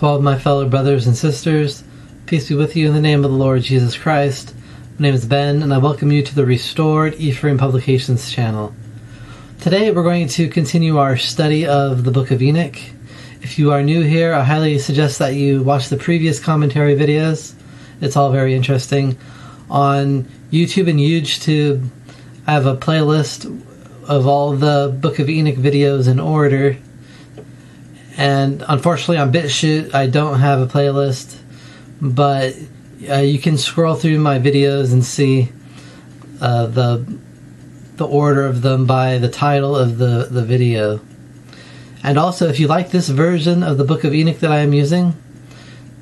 To all of my fellow brothers and sisters, peace be with you in the name of the Lord Jesus Christ. My name is Ben, and I welcome you to the Restored Ephraim Publications channel. Today we're going to continue our study of the Book of Enoch. If you are new here, I highly suggest that you watch the previous commentary videos. It's all very interesting. On YouTube and YouTube, I have a playlist of all the Book of Enoch videos in order. And unfortunately on BitChute I don't have a playlist, but you can scroll through my videos and see the order of them by the title of the video. And also, if you like this version of the Book of Enoch that I am using,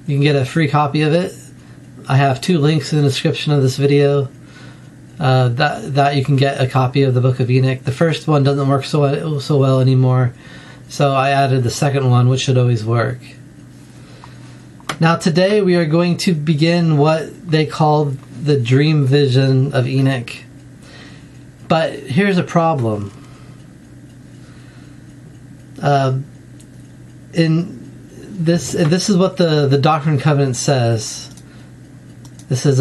you can get a free copy of it. I have two links in the description of this video that you can get a copy of the Book of Enoch. The first one doesn't work so well anymore, so I added the second one, which should always work. Now today we are going to begin what they call the dream vision of Enoch. But here's a problem. This is what the Doctrine and Covenants says. This is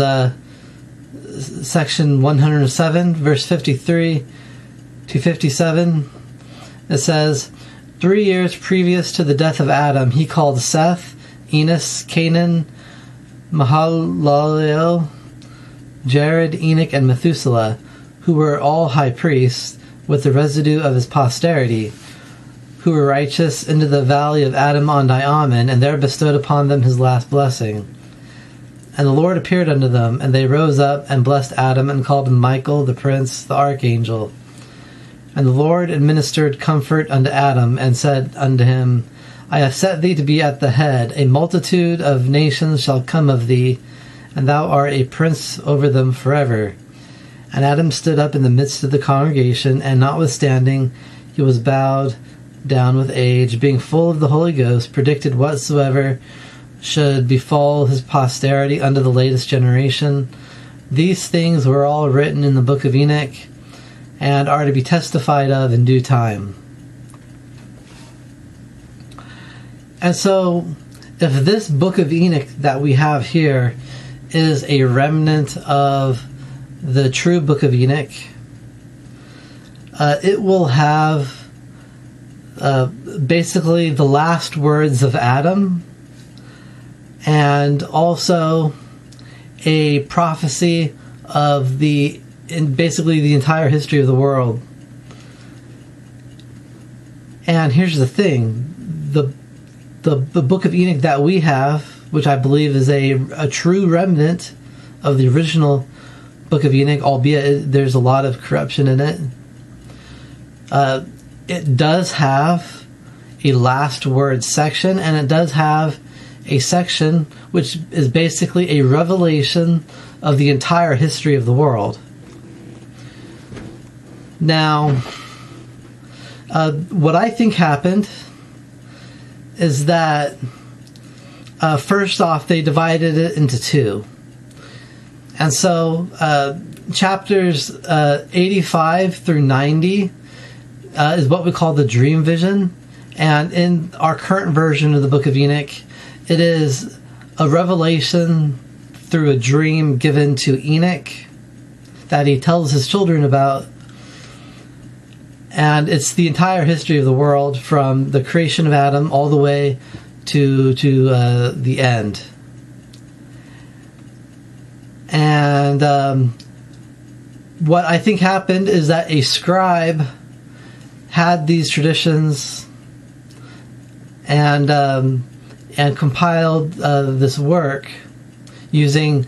section 107, verse 53 to 57. It says, 3 years previous to the death of Adam, he called Seth, Enos, Canaan, Mahalalel, Jared, Enoch, and Methuselah, who were all high priests, with the residue of his posterity, who were righteous, into the valley of Adam on Diamon, and there bestowed upon them his last blessing. And the Lord appeared unto them, and they rose up and blessed Adam, and called him Michael, the prince, the archangel. And the Lord administered comfort unto Adam, and said unto him, I have set thee to be at the head. A multitude of nations shall come of thee, and thou art a prince over them forever. And Adam stood up in the midst of the congregation, and notwithstanding he was bowed down with age, being full of the Holy Ghost, predicted whatsoever should befall his posterity unto the latest generation. These things were all written in the Book of Enoch, and are to be testified of in due time. And so, if this Book of Enoch that we have here is a remnant of the true Book of Enoch, it will have basically the last words of Adam, and also a prophecy of basically the entire history of the world. And here's the thing, the Book of Enoch that we have, which I believe is a true remnant of the original Book of Enoch, albeit there's a lot of corruption in it. It does have a last word section, and it does have a section which is basically a revelation of the entire history of the world. Now, what I think happened is that first off, they divided it into two. And so chapters 85 through 90 is what we call the dream vision. And in our current version of the Book of Enoch, it is a revelation through a dream given to Enoch that he tells his children about. And it's the entire history of the world, from the creation of Adam all the way to the end. And what I think happened is that a scribe had these traditions and compiled this work using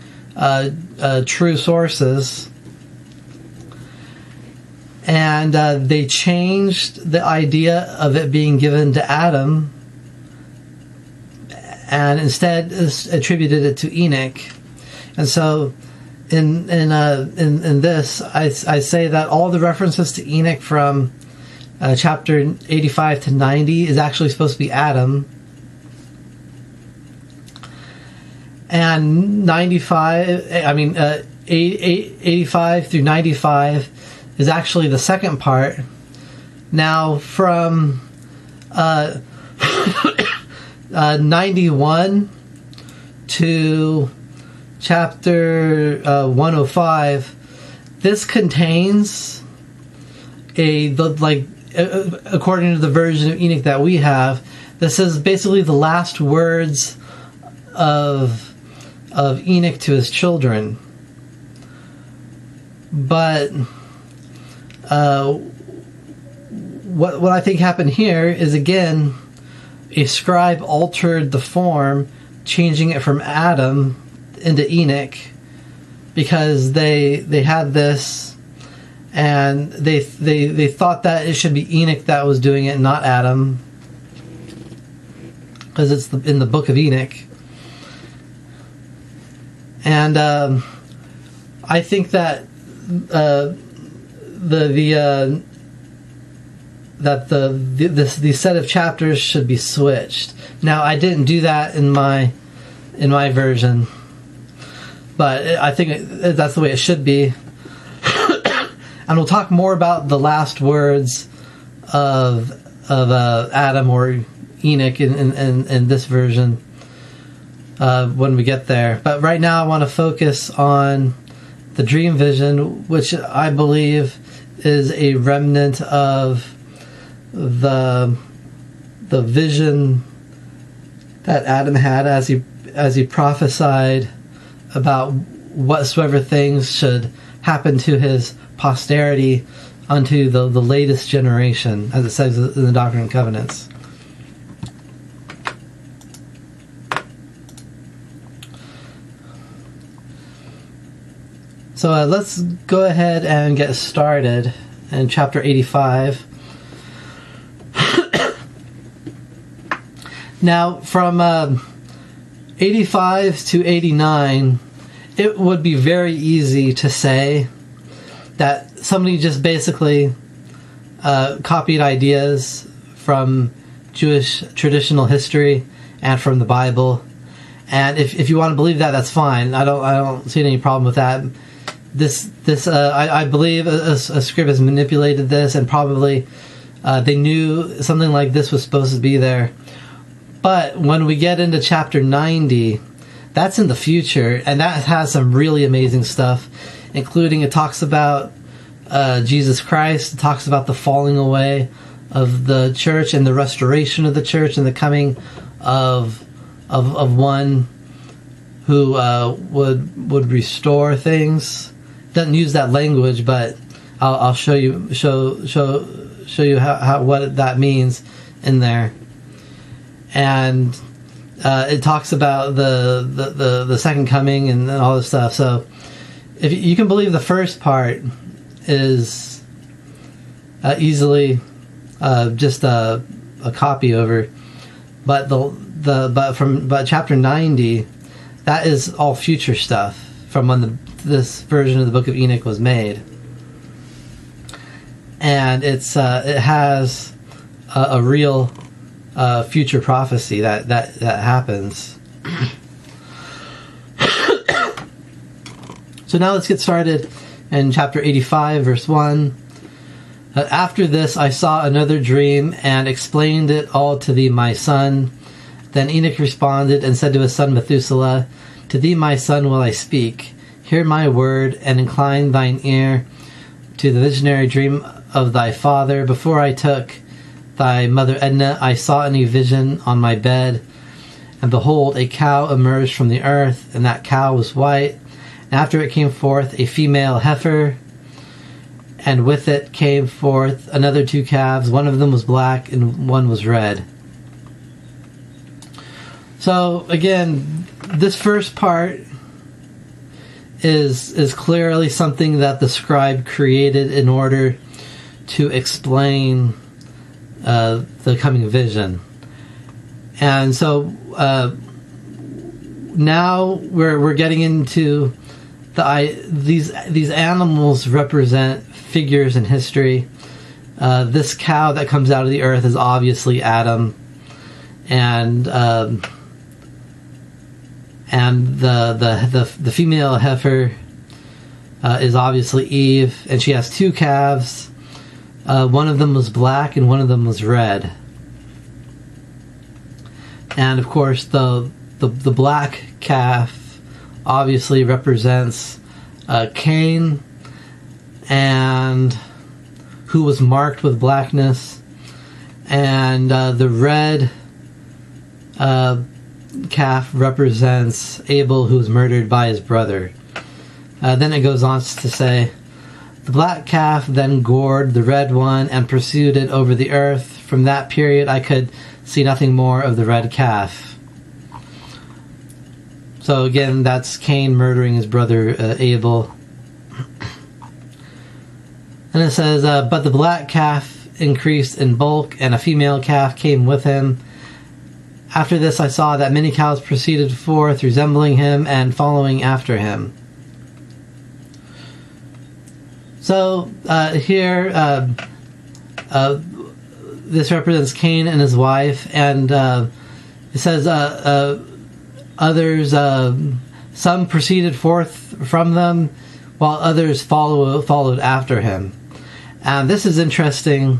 true sources. And they changed the idea of it being given to Adam, and instead attributed it to Enoch. And so, in this, I say that all the references to Enoch from chapter 85 to 90 is actually supposed to be Adam, and 85 through 95 is actually the second part. Now, from 91 to chapter 105, this contains according to the version of Enoch that we have, this is basically the last words of Enoch to his children. But what I think happened here is, again, a scribe altered the form, changing it from Adam into Enoch, because they had this, and they thought that it should be Enoch that was doing it, not Adam, because it's in the Book of Enoch. And I think that the set of chapters should be switched. Now, I didn't do that in my version, but I think that's the way it should be. And we'll talk more about the last words of Adam or Enoch in this version when we get there. But right now I want to focus on the dream vision, which I believe is a remnant of the vision that Adam had as he prophesied about whatsoever things should happen to his posterity unto the latest generation, as it says in the Doctrine and Covenants. So let's go ahead and get started in chapter 85. Now, from 85 to 89, it would be very easy to say that somebody just basically copied ideas from Jewish traditional history and from the Bible. And if you want to believe that, that's fine. I don't see any problem with that. I believe a scribe has manipulated this, and probably they knew something like this was supposed to be there. But when we get into chapter 90, that's in the future, and that has some really amazing stuff, including it talks about Jesus Christ, it talks about the falling away of the church and the restoration of the church and the coming of one who would restore things. Doesn't use that language, but I'll show you how what that means in there. And it talks about the second coming and all this stuff. So if you can believe the first part is easily just a copy over, but but chapter 90, that is all future stuff from when this version of the Book of Enoch was made, and it has a real future prophecy that happens. So now let's get started in chapter 85, verse 1. After this I saw another dream and explained it all to thee, my son. Then Enoch responded and said to his son Methuselah, to thee, my son, will I speak. Hear my word, and incline thine ear to the visionary dream of thy father. Before I took thy mother Edna, I saw in a vision on my bed, and behold, a cow emerged from the earth, and that cow was white. And after it came forth a female heifer, and with it came forth another two calves. One of them was black, and one was red. So again, this first part is clearly something that the scribe created in order to explain the coming vision. And so now we're getting into these animals represent figures in history. This cow that comes out of the earth is obviously Adam, and the female heifer is obviously Eve, and she has two calves. One of them was black and one of them was red. And of course, the black calf obviously represents Cain, and who was marked with blackness, and the red calf represents Abel, who was murdered by his brother. Then it goes on to say, the black calf then gored the red one and pursued it over the earth. From that period I could see nothing more of the red calf. So again, that's Cain murdering his brother Abel. And it says, but the black calf increased in bulk, and a female calf came with him. After this I saw that many cows proceeded forth, resembling him and following after him. So here, this represents Cain and his wife, and it says others, some proceeded forth from them, while others followed after him. And this is interesting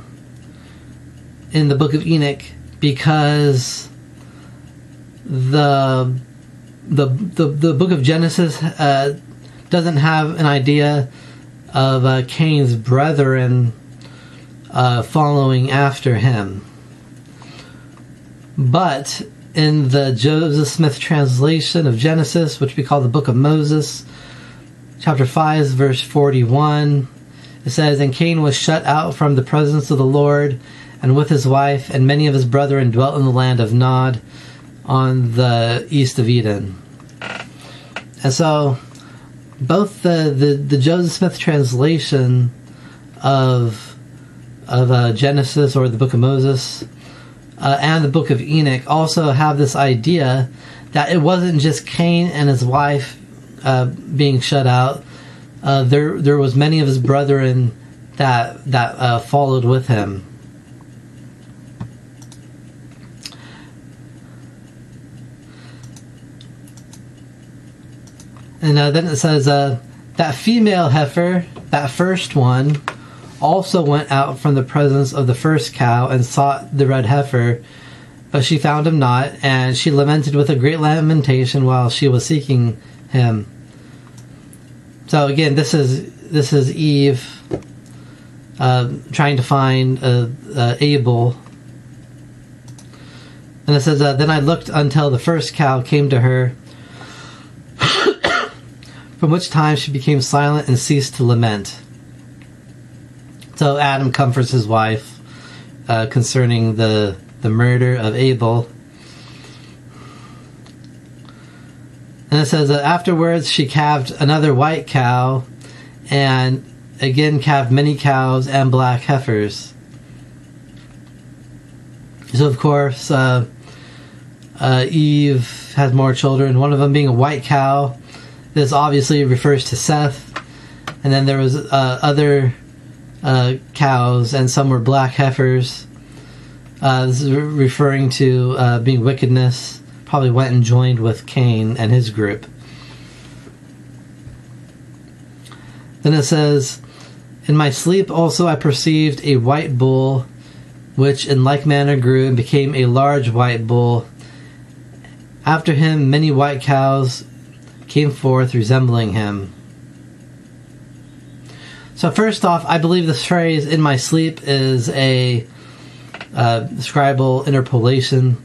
in the Book of Enoch, because the Book of Genesis doesn't have an idea of Cain's brethren following after him. But in the Joseph Smith translation of Genesis, which we call the Book of Moses, chapter 5, verse 41, it says, and Cain was shut out from the presence of the Lord, and with his wife and many of his brethren dwelt in the land of Nod on the east of Eden. And so both the Joseph Smith translation of Genesis, or the Book of Moses, and the Book of Enoch also have this idea that it wasn't just Cain and his wife being shut out. There was many of his brethren that followed with him. And then it says, that female heifer, that first one, also went out from the presence of the first cow and sought the red heifer, but she found him not, and she lamented with a great lamentation while she was seeking him. So again, this is Eve trying to find Abel. And it says, then I looked until the first cow came to her, from which time she became silent and ceased to lament. So Adam comforts his wife concerning the murder of Abel. And it says that afterwards she calved another white cow, and again calved many cows and black heifers. So of course Eve has more children, one of them being a white cow. This obviously refers to Seth. And then there was other cows, and some were black heifers. This is referring to being wickedness. Probably went and joined with Cain and his group. Then it says, in my sleep also I perceived a white bull, which in like manner grew and became a large white bull. After him many white cows came forth resembling him. So first off, I believe this phrase, in my sleep, is a scribal interpolation.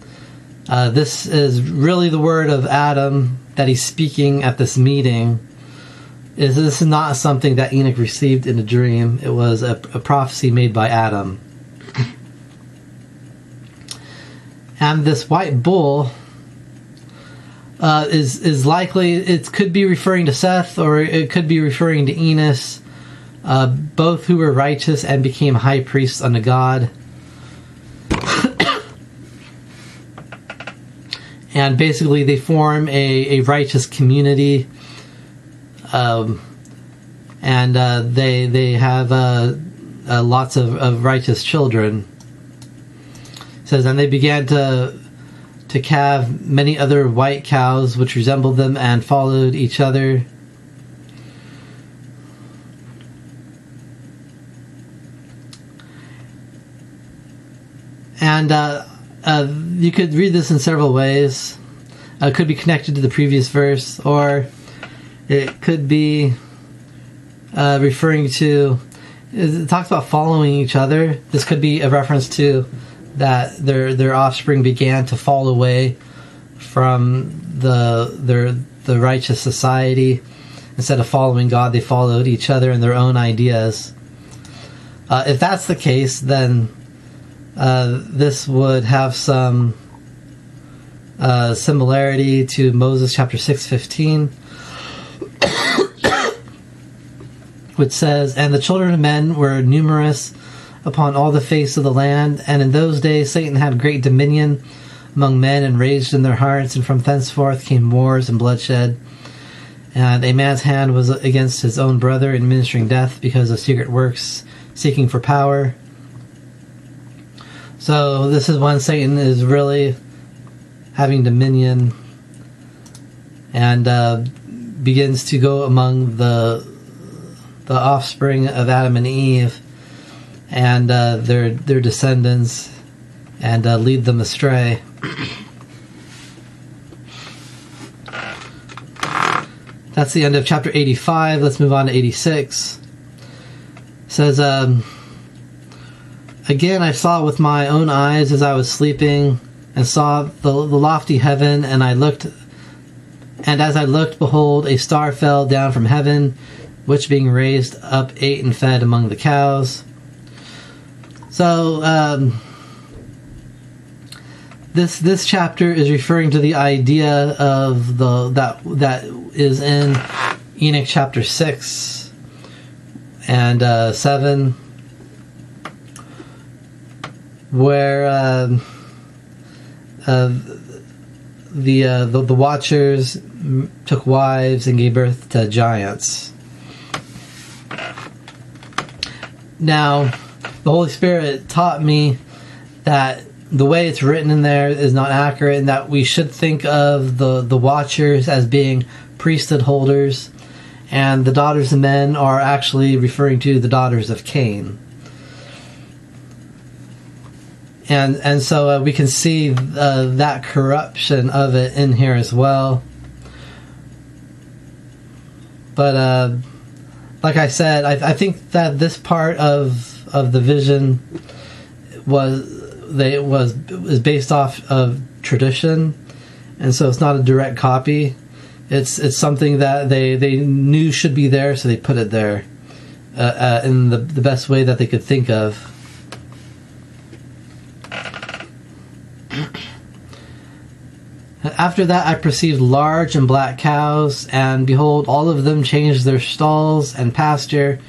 This is really the word of Adam that he's speaking at this meeting. This is not something that Enoch received in a dream. It was a prophecy made by Adam. And this white bull is likely, it could be referring to Seth, or it could be referring to Enos, both who were righteous and became high priests unto God. And basically they form a righteous community, and they have lots of righteous children. It says, and they began to calve many other white cows which resembled them and followed each other. And you could read this in several ways. It could be connected to the previous verse, or it could be referring to, it talks about following each other. This could be a reference to that their offspring began to fall away from the righteous society. Instead of following God, they followed each other and their own ideas. If that's the case, then this would have some similarity to Moses chapter 6:15, which says, "And the children of men were numerous upon all the face of the land, and in those days Satan had great dominion among men and raged in their hearts, and from thenceforth came wars and bloodshed. And a man's hand was against his own brother, administering death because of secret works, seeking for power." So this is when Satan is really having dominion and begins to go among the offspring of Adam and Eve and their descendants and lead them astray. That's the end of chapter 85. Let's move on to 86. It says, "Again I saw with my own eyes as I was sleeping, and saw the lofty heaven, and as I looked, behold, a star fell down from heaven, which being raised up ate and fed among the cows." So this chapter is referring to the idea of that is in Enoch chapter 6 and 7, where the Watchers took wives and gave birth to giants. Now, the Holy Spirit taught me that the way it's written in there is not accurate, and that we should think of the Watchers as being priesthood holders, and the daughters of men are actually referring to the daughters of Cain. And so we can see that corruption of it in here as well. But like I said, I think that this part of the vision is based off of tradition, and so it's not a direct copy. It's something that they knew should be there, so they put it there in the best way that they could think of. After that I perceived large and black cows, and behold, all of them changed their stalls and pasture,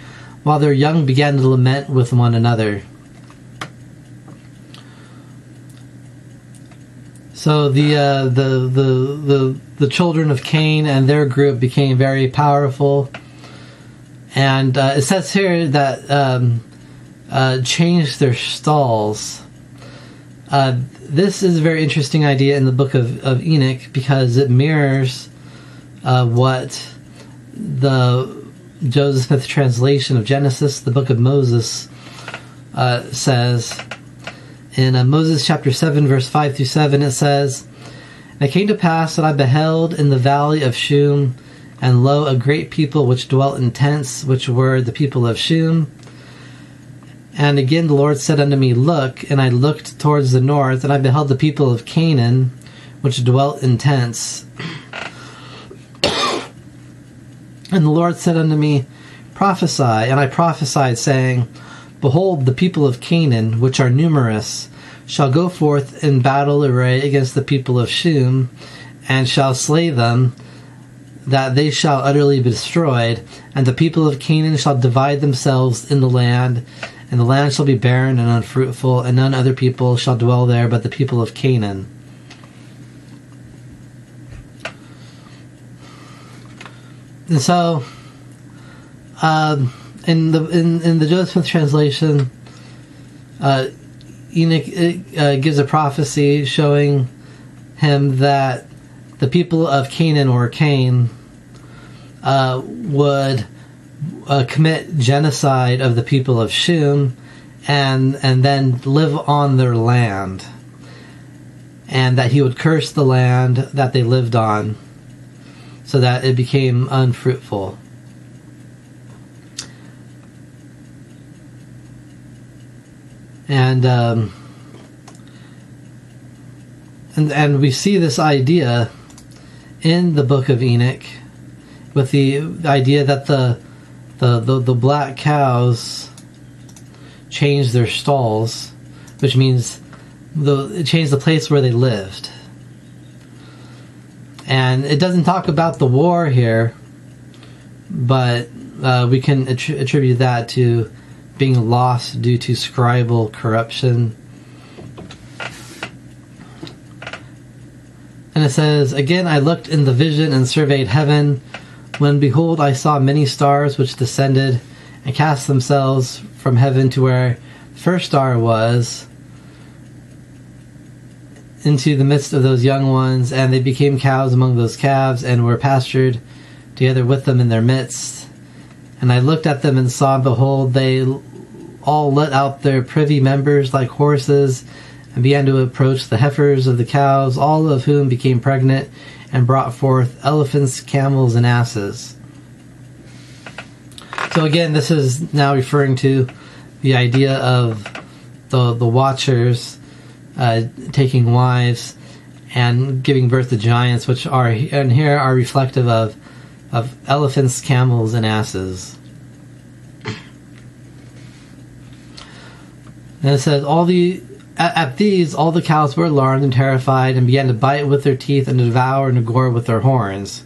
while their young began to lament with one another. So the children of Cain and their group became very powerful, and it says here that changed their stalls. This is a very interesting idea in the Book of Enoch, because it mirrors what the Joseph Smith translation of Genesis, the Book of Moses, says. In Moses chapter 7, verse 5 through 7, it says, "And it came to pass that I beheld in the valley of Shum, and lo, a great people which dwelt in tents, which were the people of Shum. And again the Lord said unto me, Look, and I looked towards the north, and I beheld the people of Canaan, which dwelt in tents. And the Lord said unto me, Prophesy. And I prophesied, saying, Behold, the people of Canaan, which are numerous, shall go forth in battle array against the people of Shum, and shall slay them, that they shall utterly be destroyed. And the people of Canaan shall divide themselves in the land, and the land shall be barren and unfruitful, and none other people shall dwell there but the people of Canaan." And so, in the Joseph Smith translation, Enoch gives a prophecy showing him that the people of Canaan, or Cain, would commit genocide of the people of Shum, and then live on their land. and that he would curse the land that they lived on, so that it became unfruitful. And we see this idea in the Book of Enoch, with the idea that the black cows changed their stalls, which means it changed the place where they lived. And it doesn't talk about the war here, but we can attribute that to being lost due to scribal corruption. And it says, "Again I looked in the vision and surveyed heaven, when behold I saw many stars which descended and cast themselves from heaven to where the first star was, into the midst of those young ones, and they became cows among those calves, and were pastured together with them in their midst. And I looked at them and saw, and behold, they all let out their privy members like horses, and began to approach the heifers of the cows, all of whom became pregnant, and brought forth elephants, camels, and asses." So again, this is now referring to the idea of the watchers taking wives and giving birth to giants, which are and here are reflective of elephants, camels, and asses. And it says, at these all the cows were alarmed and terrified, and began to bite with their teeth, and to devour and to gore with their horns.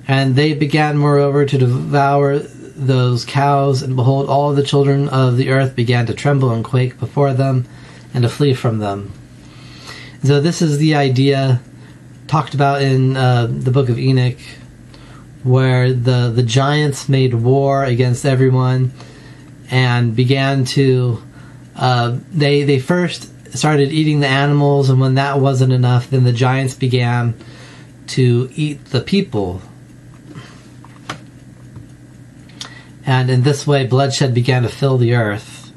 And they began moreover to devour those cows, and behold, all the children of the earth began to tremble and quake before them, and to flee from them. So this is the idea talked about in the Book of Enoch, where the giants made war against everyone, and began to they first started eating the animals, and when that wasn't enough, then the giants began to eat the people. And in this way, bloodshed began to fill the earth.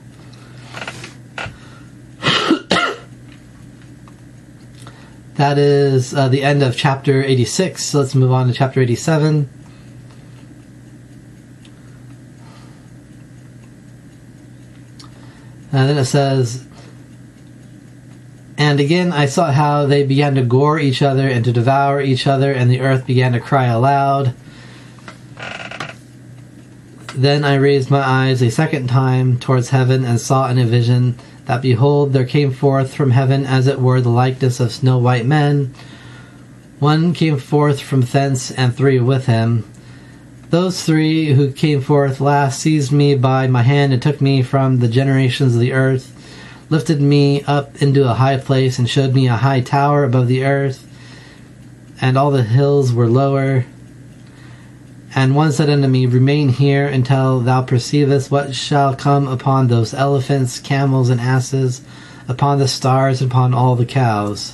That is the end of chapter 86. So let's move on to chapter 87. And then it says, "And again I saw how they began to gore each other and to devour each other, and the earth began to cry aloud. Then I raised my eyes a second time towards heaven, and saw in a vision that, behold, there came forth from heaven as it were the likeness of snow-white men. One came forth from thence, and three with him. Those three who came forth last seized me by my hand, and took me from the generations of the earth, lifted me up into a high place, and showed me a high tower above the earth, and all the hills were lower. And one said unto me, Remain here until thou perceivest what shall come upon those elephants, camels, and asses, upon the stars, and upon all the cows."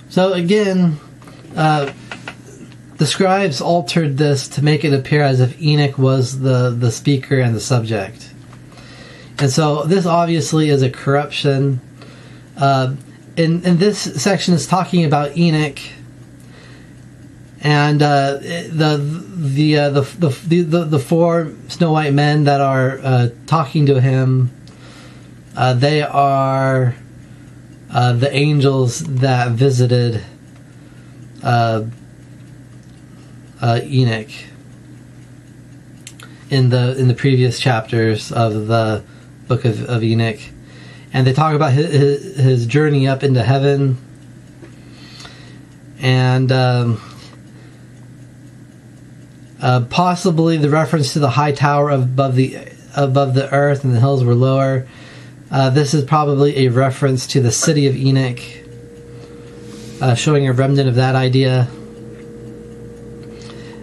So again, the scribes altered this to make it appear as if Enoch was the speaker and the subject. And so this obviously is a corruption. In this section is talking about Enoch. And the four Snow White men that are talking to him, they are the angels that visited Enoch in the previous chapters of the Book of Enoch, and they talk about his journey up into heaven, and possibly the reference to the high tower above the earth, and the hills were lower. This is probably a reference to the city of Enoch, showing a remnant of that idea.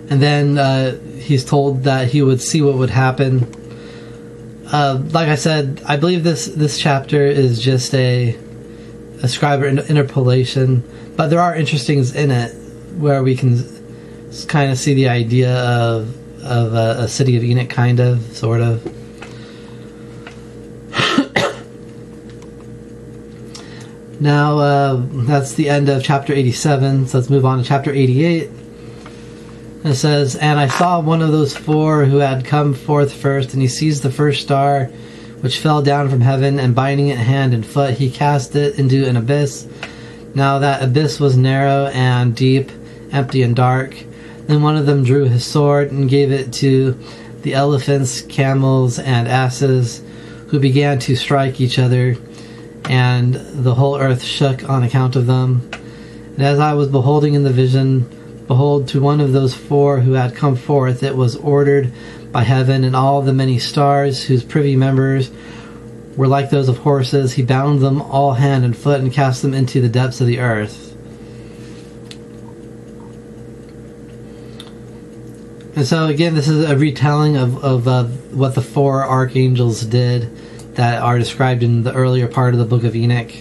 And then he's told that he would see what would happen. Like I said, I believe this chapter is just a scribe interpolation, but there are interestings in it where we can kind of see the idea of a city of Enoch, kind of, sort of. Now, that's the end of chapter 87, so let's move on to chapter 88. It says, "And I saw one of those four who had come forth first, and he seized the first star, which fell down from heaven, and binding it hand and foot, he cast it into an abyss. Now that abyss was narrow and deep, empty and dark. Then one of them drew his sword and gave it to the elephants, camels, and asses, who began to strike each other, and the whole earth shook on account of them. And as I was beholding in the vision, behold, to one of those four who had come forth it was ordered by heaven, and all the many stars, whose privy members were like those of horses, he bound them all hand and foot, and cast them into the depths of the earth." And so again, this is a retelling of what the four archangels did that are described in the earlier part of the Book of Enoch.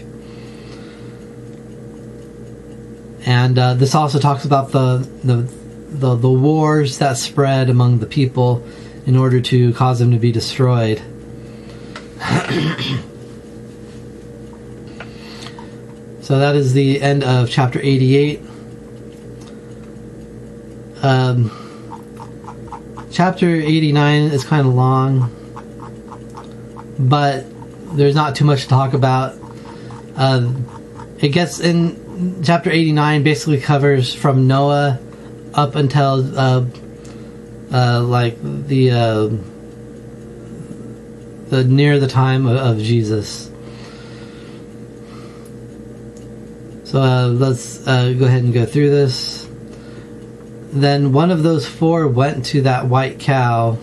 And this also talks about the wars that spread among the people in order to cause them to be destroyed. So that is the end of chapter 88. Chapter 89 is kind of long, but there's not too much to talk about. It gets in chapter 89 basically covers from Noah up until like the near the time of Jesus. So let's go ahead and go through this. "Then one of those four went to that white cow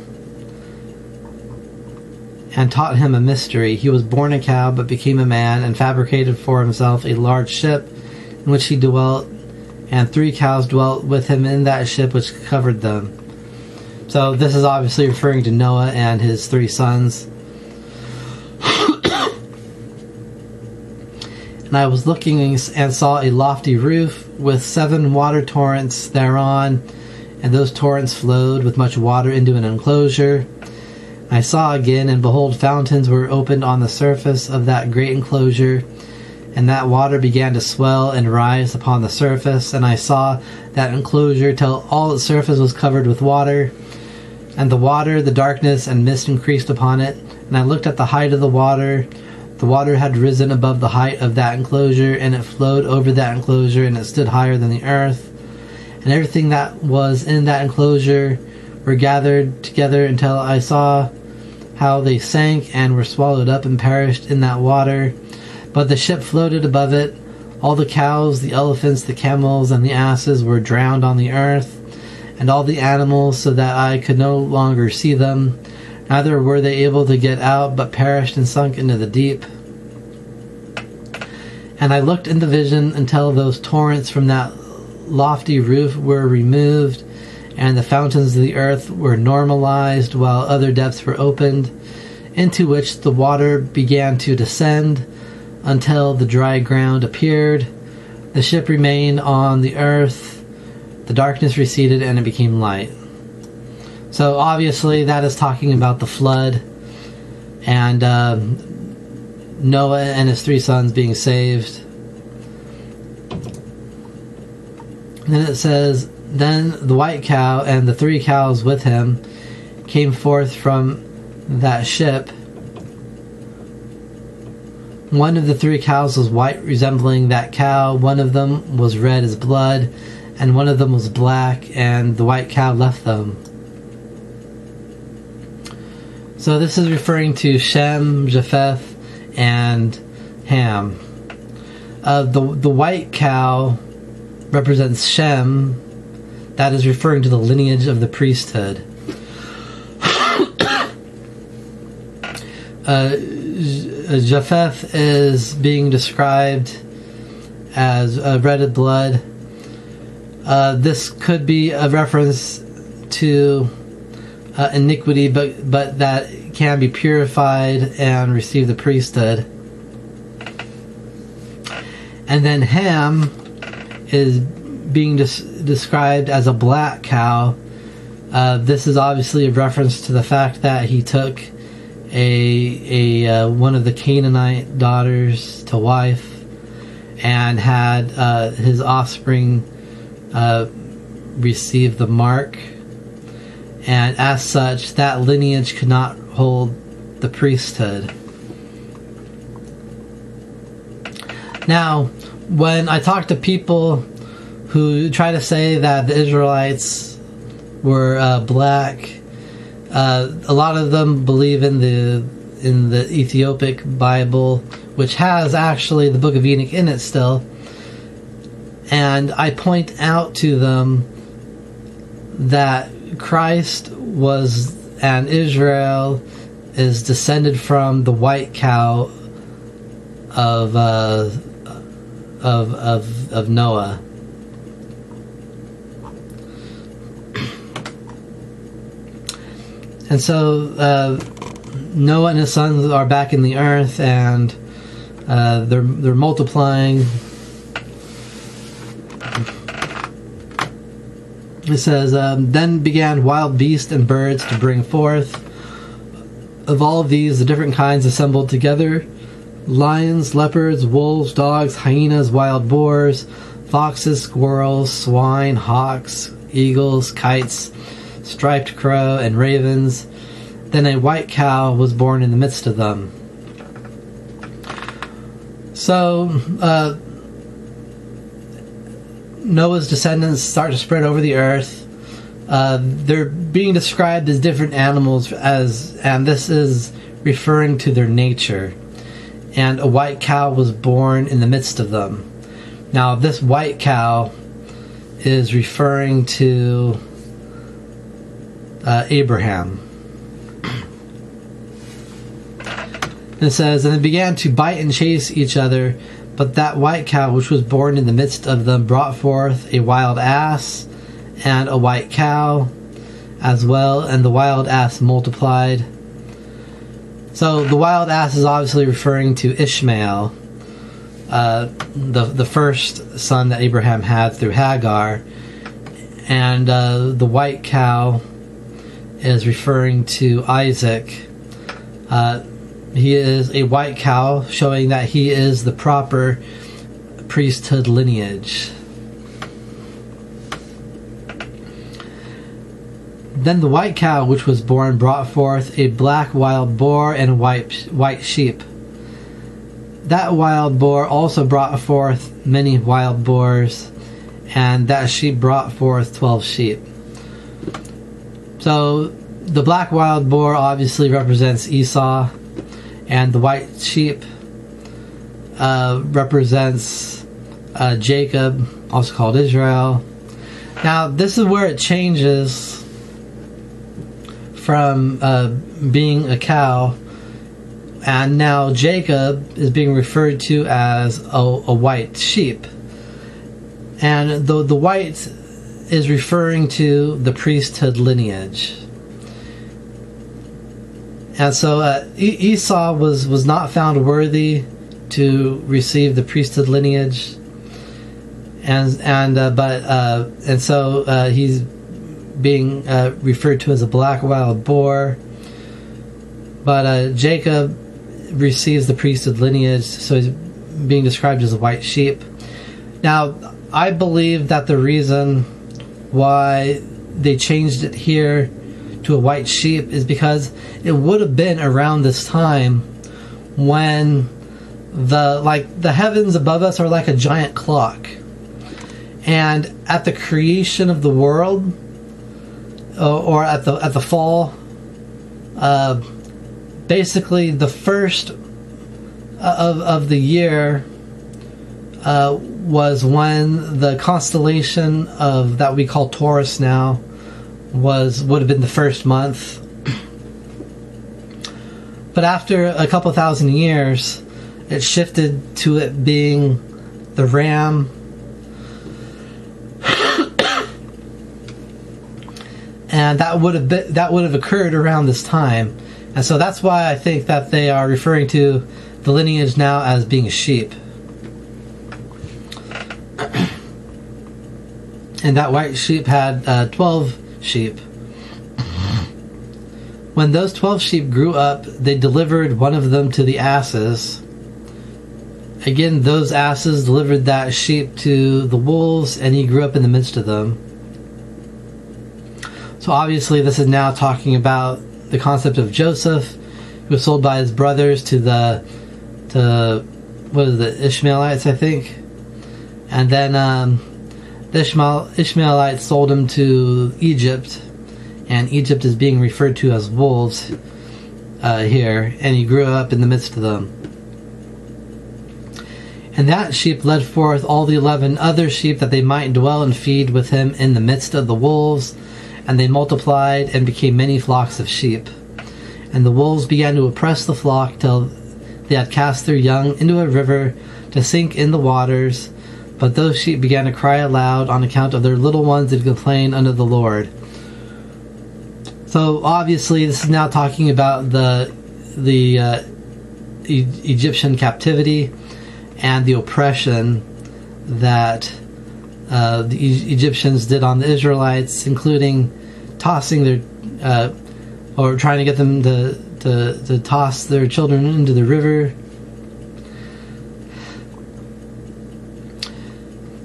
and taught him a mystery. He was born a cow, but became a man, and fabricated for himself a large ship in which he dwelt, and 3 cows dwelt with him in that ship which covered them." So this is obviously referring to Noah and his 3 sons. "And I was looking and saw a lofty roof with 7 water torrents thereon, and those torrents flowed with much water into an enclosure. I saw again, and behold, fountains were opened on the surface of that great enclosure, and that water began to swell and rise upon the surface. And I saw that enclosure till all its surface was covered with water, and the water, the darkness, and mist increased upon it. And I looked at the height of the water. The water had risen above the height of that enclosure, and it flowed over that enclosure, and it stood higher than the earth. And everything that was in that enclosure were gathered together until I saw how they sank and were swallowed up and perished in that water. But the ship floated above it. All the cows, the elephants, the camels, and the asses were drowned on the earth, and all the animals, so that I could no longer see them. Neither were they able to get out, but perished and sunk into the deep. And I looked in the vision until those torrents from that lofty roof were removed, and the fountains of the earth were normalized, while other depths were opened, into which the water began to descend, until the dry ground appeared. The ship remained on the earth, the darkness receded, and it became light." So obviously that is talking about the flood and Noah and his 3 sons being saved. And then it says, "Then the white cow and the 3 cows with him came forth from that ship. One of the 3 cows was white, resembling that cow. One of them was red as blood, and one of them was black, and the white cow left them." So this is referring to Shem, Japheth, and Ham. The white cow represents Shem. That is referring to the lineage of the priesthood. Japheth is being described as red blood. This could be a reference to iniquity, but that can be purified and receive the priesthood. And then Ham is being described as a black cow. This is obviously a reference to the fact that he took one of the Canaanite daughters to wife. and had his offspring receive the mark, and as such that lineage could not hold the priesthood. Now, when I talk to people who try to say that the Israelites were black, a lot of them believe in the Ethiopic Bible, which has actually the Book of Enoch in it still, and I point out to them that Christ was, and Israel is descended from the white cow of Noah. And so Noah and his sons are back in the earth, and they're multiplying. It says, then began wild beasts and birds to bring forth. Of all of these, the different kinds assembled together: lions, leopards, wolves, dogs, hyenas, wild boars, foxes, squirrels, swine, hawks, eagles, kites, striped crow, and ravens. Then a white cow was born in the midst of them. So, Noah's descendants start to spread over the earth. They're being described as different animals, and this is referring to their nature. And a white cow was born in the midst of them. Now, this white cow is referring to Abraham. It says, and they began to bite and chase each other, but that white cow which was born in the midst of them brought forth a wild ass and a white cow as well, and the wild ass multiplied. So the wild ass is obviously referring to Ishmael, the first son that Abraham had through Hagar, and the white cow is referring to Isaac. He is a white cow, showing that he is the proper priesthood lineage. Then the white cow which was born brought forth a black wild boar and a white sheep. That wild boar also brought forth many wild boars, and that sheep brought forth 12 sheep. So the black wild boar obviously represents Esau, and the white sheep represents Jacob, also called Israel. Now, this is where it changes from being a cow, and now Jacob is being referred to as a white sheep. And the white is referring to the priesthood lineage. And so Esau was not found worthy to receive the priesthood lineage, and so he's being referred to as a black wild boar. But Jacob receives the priesthood lineage, so he's being described as a white sheep. Now, I believe that the reason why they changed it here to a white sheep is because it would have been around this time when the heavens above us are like a giant clock, and at the creation of the world, or at the fall, basically the first of the year was when the constellation of that we call Taurus now would have been the first month. But after a couple thousand years, it shifted to it being the ram. And that would have occurred around this time. And so that's why I think that they are referring to the lineage now as being a sheep. And that white sheep had 12 sheep. When those 12 sheep grew up, they delivered one of them to the asses, Again, those asses delivered that sheep to the wolves, and he grew up in the midst of them. So obviously this is now talking about the concept of Joseph, who was sold by his brothers to the Ishmaelites, I think. And then the Ishmaelites sold him to Egypt, and Egypt is being referred to as wolves here, and he grew up in the midst of them. And that sheep led forth all the 11 other sheep, that they might dwell and feed with him in the midst of the wolves. And they multiplied and became many flocks of sheep. And the wolves began to oppress the flock till they had cast their young into a river to sink in the waters. But those sheep began to cry aloud on account of their little ones, and complain unto the Lord. So obviously this is now talking about the Egyptian captivity and the oppression that the Egyptians did on the Israelites, including tossing their or trying to get them to toss their children into the river.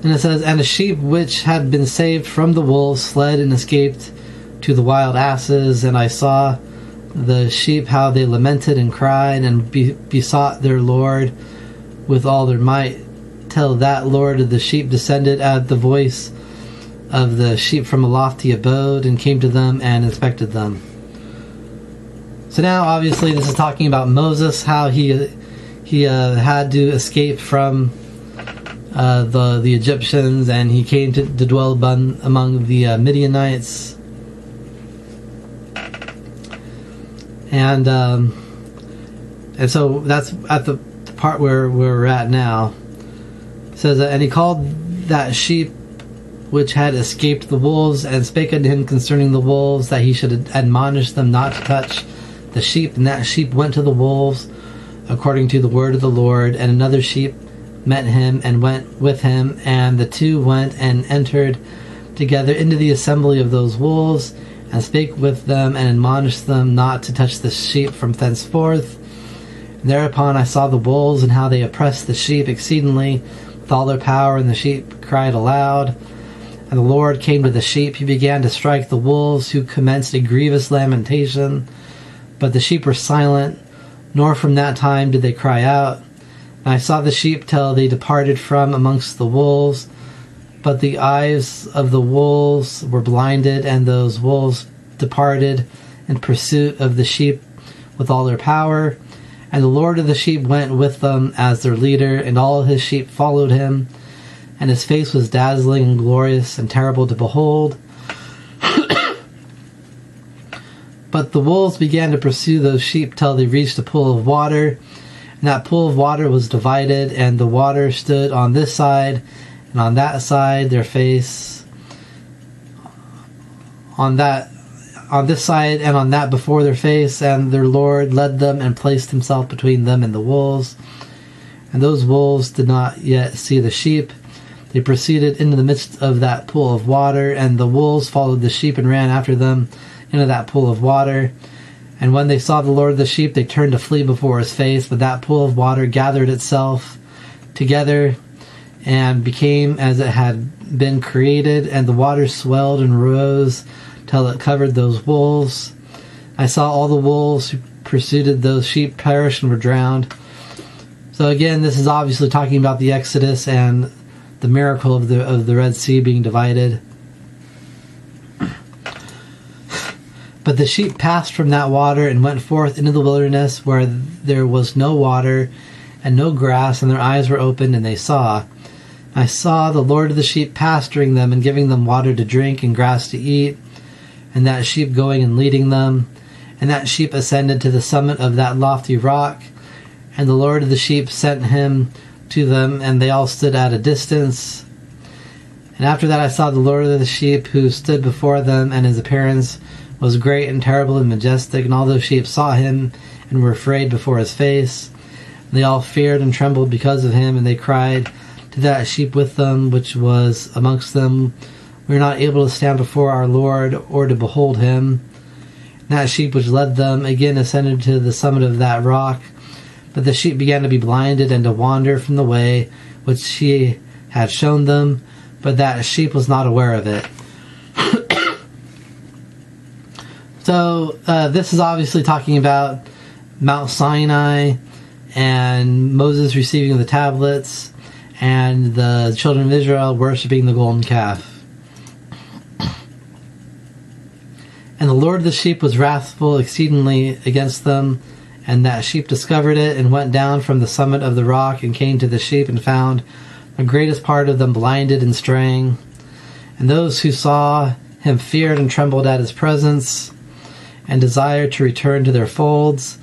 And it says, and a sheep which had been saved from the wolves fled and escaped to the wild asses, and I saw the sheep how they lamented and cried and besought their Lord with all their might, till that Lord of the sheep descended at the voice of the sheep from a lofty abode, and came to them and inspected them. So now obviously this is talking about Moses, how he had to escape from the Egyptians, and he came to dwell among the Midianites. And so that's at the part where we're at now. It says, and he called that sheep which had escaped the wolves, and spake unto him concerning the wolves, that he should admonish them not to touch the sheep. And that sheep went to the wolves according to the word of the Lord. And another sheep met him and went with him, and the two went and entered together into the assembly of those wolves, and spake with them and admonished them not to touch the sheep from thenceforth. And thereupon I saw the wolves, and how they oppressed the sheep exceedingly with all their power, and the sheep cried aloud. And the Lord came to the sheep. He began to strike the wolves, who commenced a grievous lamentation. But the sheep were silent, nor from that time did they cry out. And I saw the sheep till they departed from amongst the wolves. But the eyes of the wolves were blinded, and those wolves departed in pursuit of the sheep with all their power. And the Lord of the sheep went with them as their leader, and all his sheep followed him. And his face was dazzling and glorious and terrible to behold. But the wolves began to pursue those sheep till they reached a pool of water. And that pool of water was divided, and the water stood on this side and on that side, their face on this side and on that before their face. And their Lord led them and placed himself between them and the wolves. And those wolves did not yet see the sheep. They proceeded into the midst of that pool of water, and the wolves followed the sheep and ran after them into that pool of water. And when they saw the Lord of the sheep, they turned to flee before his face. But that pool of water gathered itself together and became as it had been created, and the water swelled and rose till it covered those wolves. I saw all the wolves who pursued those sheep perish and were drowned. So again, this is obviously talking about the Exodus and the miracle of the Red Sea being divided. But the sheep passed from that water and went forth into the wilderness, where there was no water and no grass, and their eyes were opened, and they saw. I saw the Lord of the sheep pasturing them and giving them water to drink and grass to eat, and that sheep going and leading them. And that sheep ascended to the summit of that lofty rock, and the Lord of the sheep sent him to them, and they all stood at a distance. And after that I saw the Lord of the sheep, who stood before them, and his appearance was great and terrible and majestic. And all those sheep saw him and were afraid before his face. And they all feared and trembled because of him, and they cried to that sheep with them, which was amongst them, we are not able to stand before our Lord, or to behold him. And that sheep which led them again ascended to the summit of that rock, But the sheep began to be blinded and to wander from the way which he had shown them, but that sheep was not aware of it. So this is obviously talking about Mount Sinai and Moses receiving the tablets and the children of Israel worshiping the golden calf. And the Lord of the sheep was wrathful exceedingly against them, and that sheep discovered it and went down from the summit of the rock and came to the sheep and found the greatest part of them blinded and straying. And those who saw him feared and trembled at his presence and desired to return to their folds.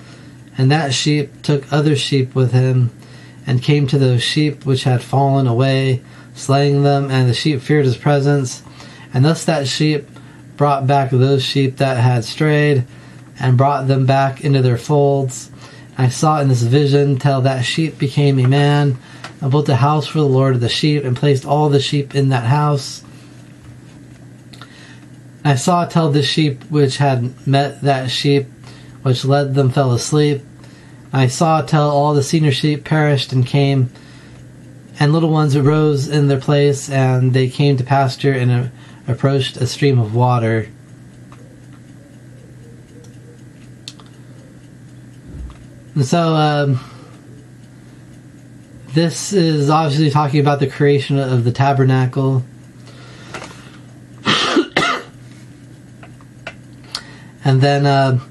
And that sheep took other sheep with him and came to those sheep which had fallen away, slaying them, and the sheep feared his presence. And thus that sheep brought back those sheep that had strayed and brought them back into their folds. And I saw in this vision till that sheep became a man and built a house for the Lord of the sheep and placed all the sheep in that house. And I saw till the sheep which had met that sheep which led them fell asleep. And I saw till all the senior sheep perished and came, and little ones arose in their place, and they came to pasture and approached a stream of water. And so this is obviously talking about the creation of the tabernacle. And then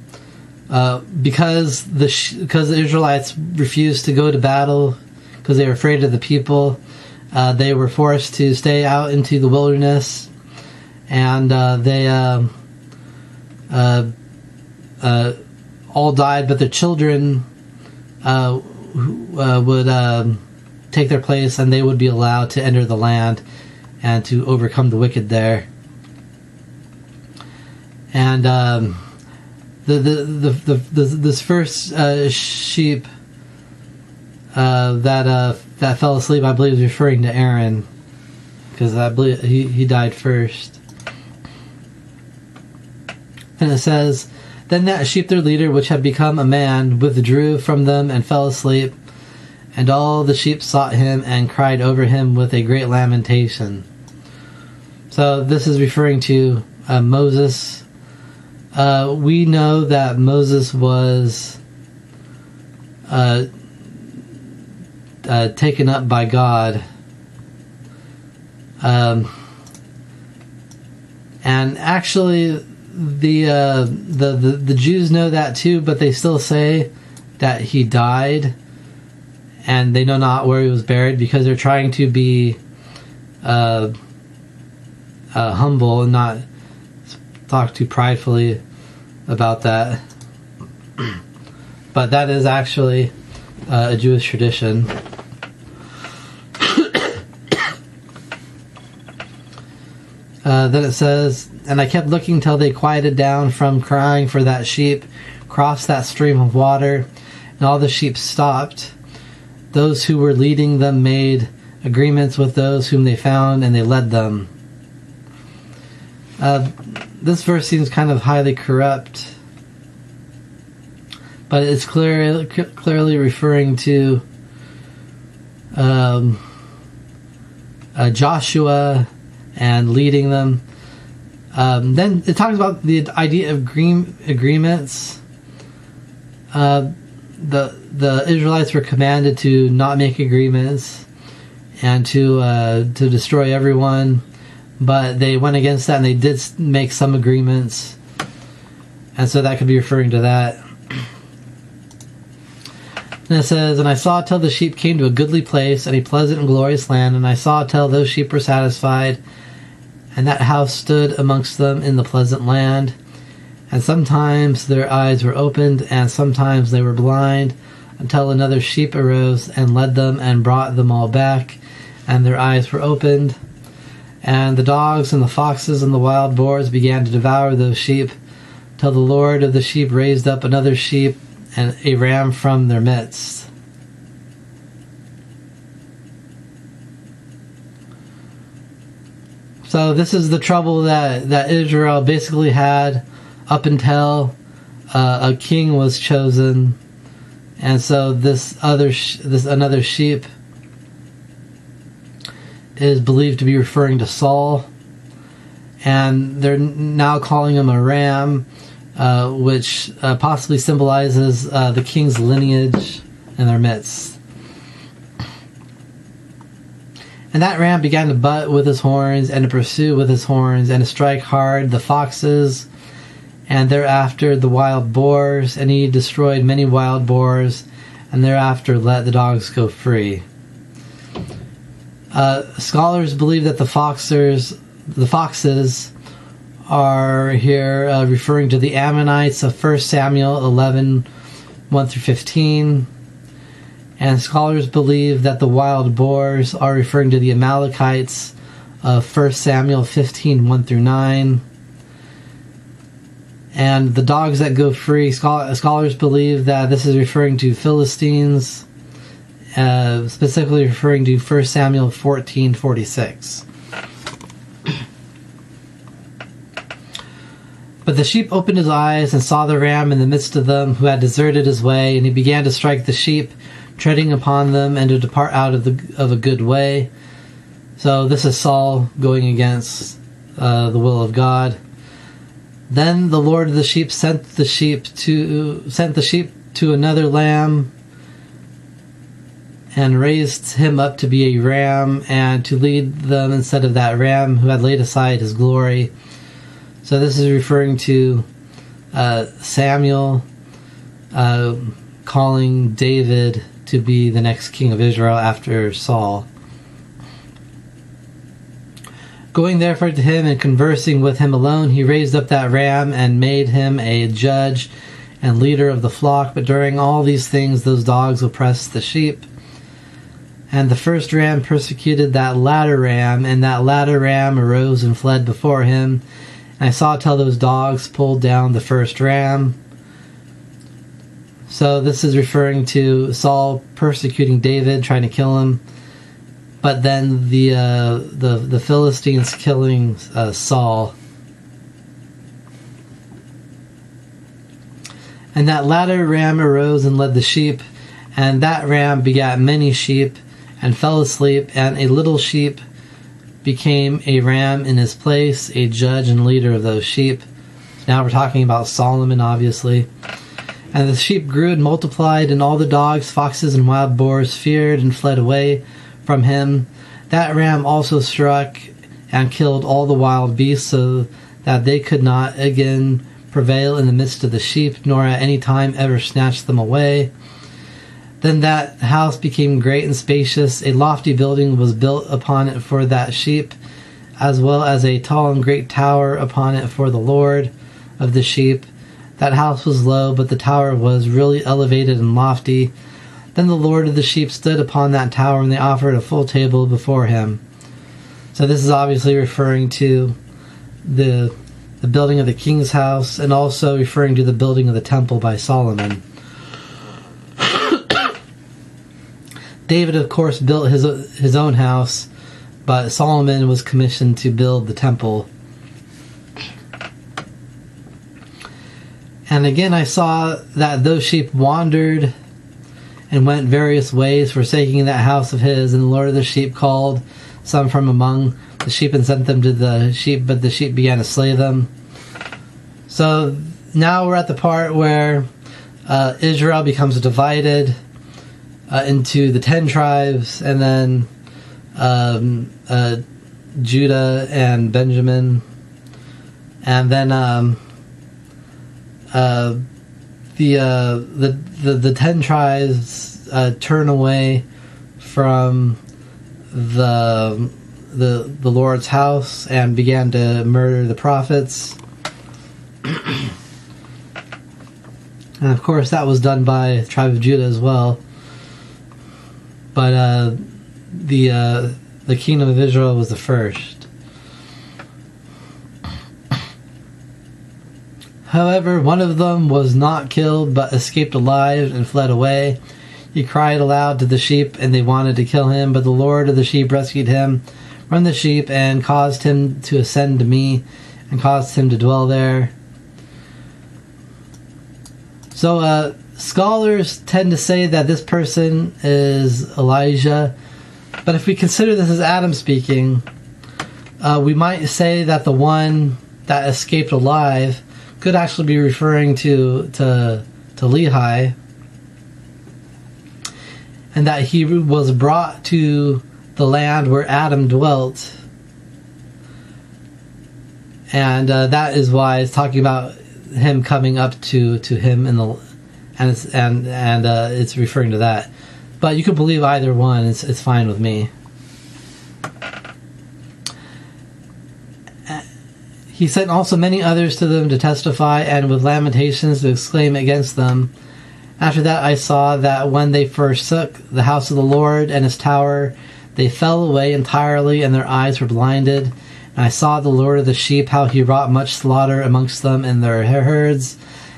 because the Israelites refused to go to battle because they were afraid of the people, they were forced to stay out into the wilderness, and they all died, but the children would take their place, and they would be allowed to enter the land and to overcome the wicked there. And this first sheep that fell asleep, I believe, is referring to Aaron, because I believe he died first. And it says, "Then that sheep, their leader, which had become a man, withdrew from them and fell asleep. And all the sheep sought him and cried over him with a great lamentation." So this is referring to Moses. We know that Moses was taken up by God. And actually, the Jews know that too, but they still say that he died, and they know not where he was buried, because they're trying to be humble and not talk too pridefully about that. But that is actually a Jewish tradition. Then it says, "And I kept looking till they quieted down from crying, for that sheep crossed that stream of water, and all the sheep stopped. Those who were leading them made agreements with those whom they found, and they led them." This verse seems kind of highly corrupt, but it's clearly referring to Joshua and leading them. Then it talks about the idea of agreements. The Israelites were commanded to not make agreements and to destroy everyone, but they went against that, and they did make some agreements, and so that could be referring to that. And it says, "And I saw till the sheep came to a goodly place and a pleasant and glorious land, and I saw till those sheep were satisfied, and that house stood amongst them in the pleasant land. And sometimes their eyes were opened, and sometimes they were blind, until another sheep arose and led them and brought them all back, and their eyes were opened. And the dogs and the foxes and the wild boars began to devour those sheep, till the Lord of the sheep raised up another sheep and a ram from their midst." So this is the trouble that Israel basically had up until a king was chosen And so this another sheep is believed to be referring to Saul, and they're now calling him a ram, which possibly symbolizes the king's lineage in their midst. And that ram began to butt with his horns, and to pursue with his horns, and to strike hard the foxes, and thereafter the wild boars, and he destroyed many wild boars, and thereafter let the dogs go free. Scholars believe that the foxes are here referring to the Ammonites of 1 Samuel 11, 1-15. And scholars believe that the wild boars are referring to the Amalekites of 1 Samuel 15, 1-9. And the dogs that go free, scholars believe that this is referring to Philistines, specifically referring to 1 Samuel 14:46. But the sheep opened his eyes and saw the ram in the midst of them, who had deserted his way, and he began to strike the sheep, treading upon them, and to depart out of a good way. So this is Saul going against the will of God. Then the Lord of the sheep sent the sheep to another lamb, and raised him up to be a ram, and to lead them instead of that ram who had laid aside his glory. So this is referring to Samuel calling David to be the next king of Israel after Saul. Going therefore to him and conversing with him alone, he raised up that ram and made him a judge and leader of the flock. But during all these things, those dogs oppressed the sheep. And the first ram persecuted that latter ram, and that latter ram arose and fled before him. And I saw till those dogs pulled down the first ram. So this is referring to Saul persecuting David, trying to kill him. But then the Philistines killing Saul. And that latter ram arose and led the sheep, and that ram begat many sheep, and fell asleep, and a little sheep became a ram in his place, a judge and leader of those sheep. Now we're talking about Solomon, obviously. And the sheep grew and multiplied, and all the dogs, foxes, and wild boars feared and fled away from him. That ram also struck and killed all the wild beasts, so that they could not again prevail in the midst of the sheep, nor at any time ever snatch them away. Then that house became great and spacious. A lofty building was built upon it for that sheep, as well as a tall and great tower upon it for the Lord of the sheep. That house was low, but the tower was really elevated and lofty. Then the Lord of the sheep stood upon that tower, and they offered a full table before him. So this is obviously referring to the building of the king's house, and also referring to the building of the temple by Solomon. David, of course, built his own house, but Solomon was commissioned to build the temple. And again I saw that those sheep wandered and went various ways, forsaking that house of his. And the Lord of the sheep called some from among the sheep and sent them to the sheep, but the sheep began to slay them. So now we're at the part where Israel becomes divided into the 10 tribes, and then Judah and Benjamin, and then the 10 tribes turn away from the Lord's house and began to murder the prophets. And of course that was done by the tribe of Judah as well. But the kingdom of Israel was the first. However, one of them was not killed, but escaped alive and fled away. He cried aloud to the sheep, and they wanted to kill him. But the Lord of the sheep rescued him from the sheep, and caused him to ascend to me, and caused him to dwell there. So Scholars tend to say that this person is Elijah, but if we consider this as Adam speaking, we might say that the one that escaped alive could actually be referring to Lehi, and that he was brought to the land where Adam dwelt, and that is why it's talking about him coming up to him in the, and it's referring to that. But you could believe either one; it's fine with me. He sent also many others to them to testify, and with lamentations to exclaim against them. After that I saw that when they forsook the house of the Lord and his tower, they fell away entirely, and their eyes were blinded. And I saw the Lord of the sheep, how he wrought much slaughter amongst them in their herds,